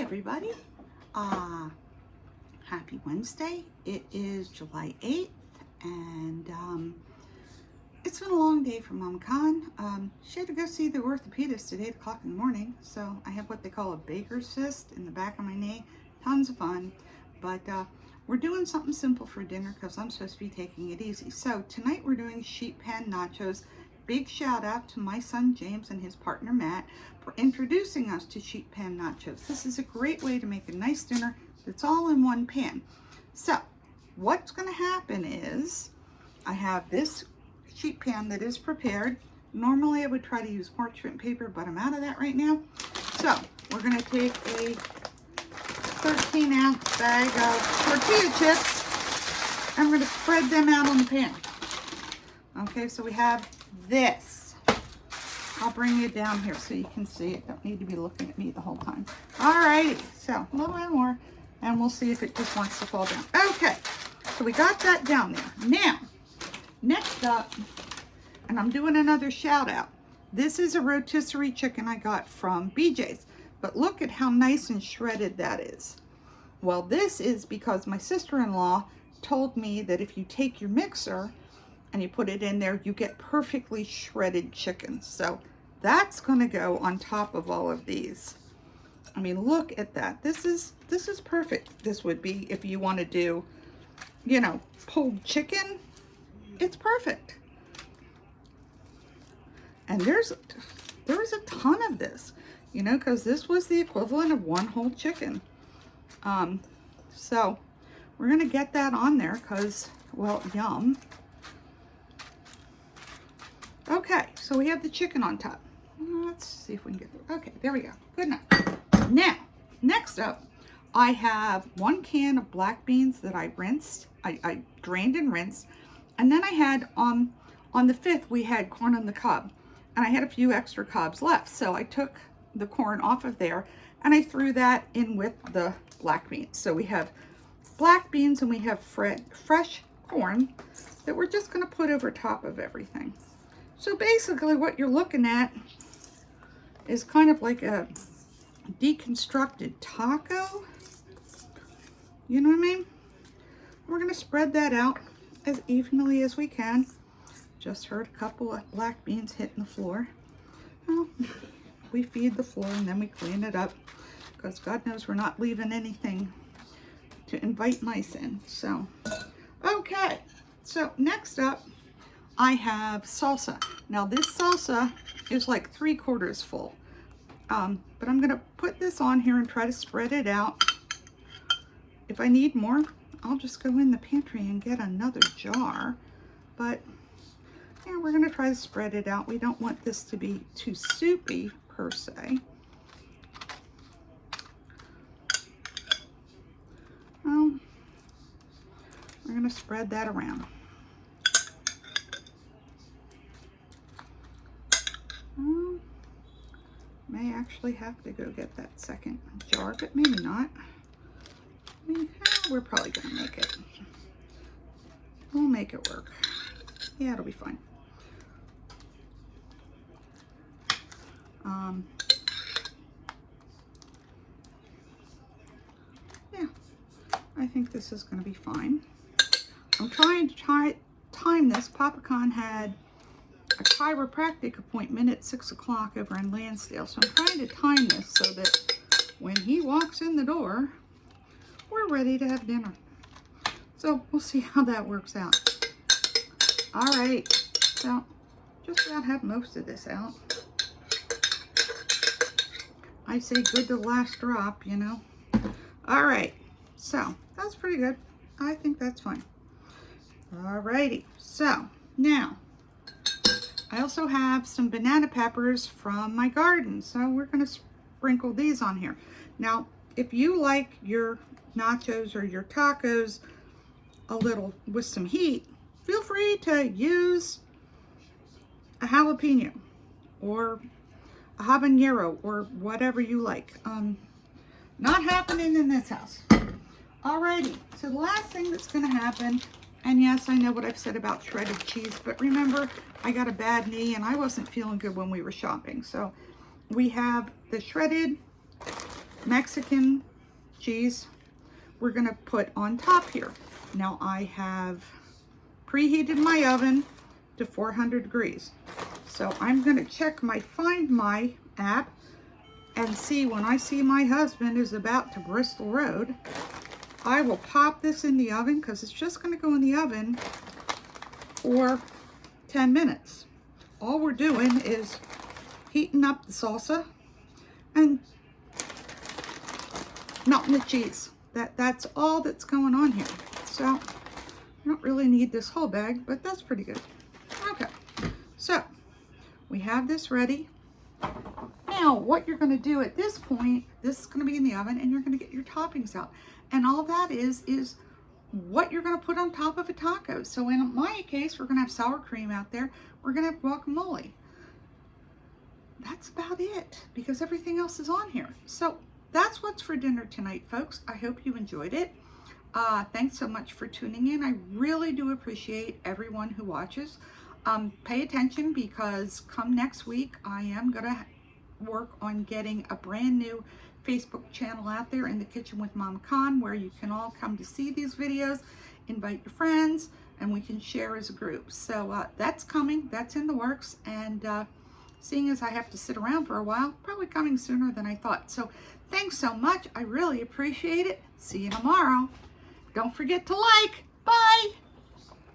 everybody. Happy Wednesday. It is July 8th and it's been a long day for Mama Kahn. She had to go see the orthopedist at 8 o'clock in the morning, so I have what they call a baker's cyst in the back of my knee. Tons of fun, but we're doing something simple for dinner because I'm supposed to be taking it easy. So tonight we're doing sheet pan nachos. Big shout out to my son James and his partner Matt for introducing us to sheet pan nachos. This is a great way to make a nice dinner that's all in one pan. So what's going to happen is I have this sheet pan that is prepared. Normally I would try to use parchment paper, but I'm out of that right now. So we're going to take a 13-ounce bag of tortilla chips and we're going to spread them out on the pan. Okay, so we have this. I'll bring it down here so you can see it. Don't need to be looking at me the whole time. All right, so a little bit more and we'll see if it just wants to fall down. Okay, so we got that down there. Now, next up, and I'm doing another shout out. This is a rotisserie chicken I got from BJ's, but look at how nice and shredded that is. Well, this is because my sister-in-law told me that if you take your mixer and you put it in there, you get perfectly shredded chicken. So that's gonna go on top of all of these. I mean, look at that. This is perfect. This would be if you want to do, you know, pulled chicken. It's perfect. And there's a ton of this, you know, because this was the equivalent of one whole chicken. So we're gonna get that on there because, well, yum. Okay, so we have the chicken on top. Let's see if we can get it. Okay, there we go. Good enough. Now, next up, I have 1 can of black beans that I rinsed. I drained and rinsed. And then I had, on the 5th, we had corn on the cob. And I had a few extra cobs left. So I took the corn off of there and I threw that in with the black beans. So we have black beans and we have fresh corn that we're just going to put over top of everything. So basically what you're looking at is kind of like a deconstructed taco. You know what I mean? We're going to spread that out as evenly as we can. Just heard a couple of black beans hitting the floor. Well, we feed the floor and then we clean it up because God knows we're not leaving anything to invite mice in. So, okay. So next up, I have salsa. Now this salsa is like 3/4 full. But I'm gonna put this on here and try to spread it out. If I need more, I'll just go in the pantry and get another jar. But yeah, we're gonna try to spread it out. We don't want this to be too soupy per se. Well, we're gonna spread that around. May actually have to go get that second jar, but maybe not. I mean, we're probably gonna make it. We'll make it work. Yeah, it'll be fine. Yeah, I think this is gonna be fine. I'm trying to time this. Papa Kahn had a chiropractic appointment at 6 o'clock over in Lansdale. So I'm trying to time this so that when he walks in the door, we're ready to have dinner. So we'll see how that works out. All right, so just about have most of this out. I say good to the last drop, you know. All right, so that's pretty good. I think that's fine. All righty, so now, I also have some banana peppers from my garden, so we're going to sprinkle these on here. Now, if you like your nachos or your tacos a little with some heat, feel free to use a jalapeno or a habanero or whatever you like. Not happening in this house. Alrighty, so the last thing that's going to happen, and yes, I know what I've said about shredded cheese, but remember, I got a bad knee and I wasn't feeling good when we were shopping. So we have the shredded Mexican cheese we're going to put on top here. Now I have preheated my oven to 400 degrees. So I'm going to check my Find My app and see when I see my husband is about to Bristol Road. I will pop this in the oven because it's just going to go in the oven for 10 minutes. All we're doing is heating up the salsa and melting the cheese. That's all that's going on here. So I don't really need this whole bag, but that's pretty good. Okay, so we have this ready. Now what you're going to do at this point, this is going to be in the oven and you're going to get your toppings out. And all that is what you're going to put on top of a taco. So in my case, we're going to have sour cream out there. We're going to have guacamole. That's about it because everything else is on here. So that's what's for dinner tonight, folks. I hope you enjoyed it. Thanks so much for tuning in. I really do appreciate everyone who watches. Pay attention because come next week, I am going to work on getting a brand new Facebook channel out there, In the Kitchen with Mama Kahn, where you can all come to see these videos, invite your friends, and we can share as a group. So that's coming. That's in the works. And seeing as I have to sit around for a while, probably coming sooner than I thought. So thanks so much. I really appreciate it. See you tomorrow. Don't forget to like. Bye.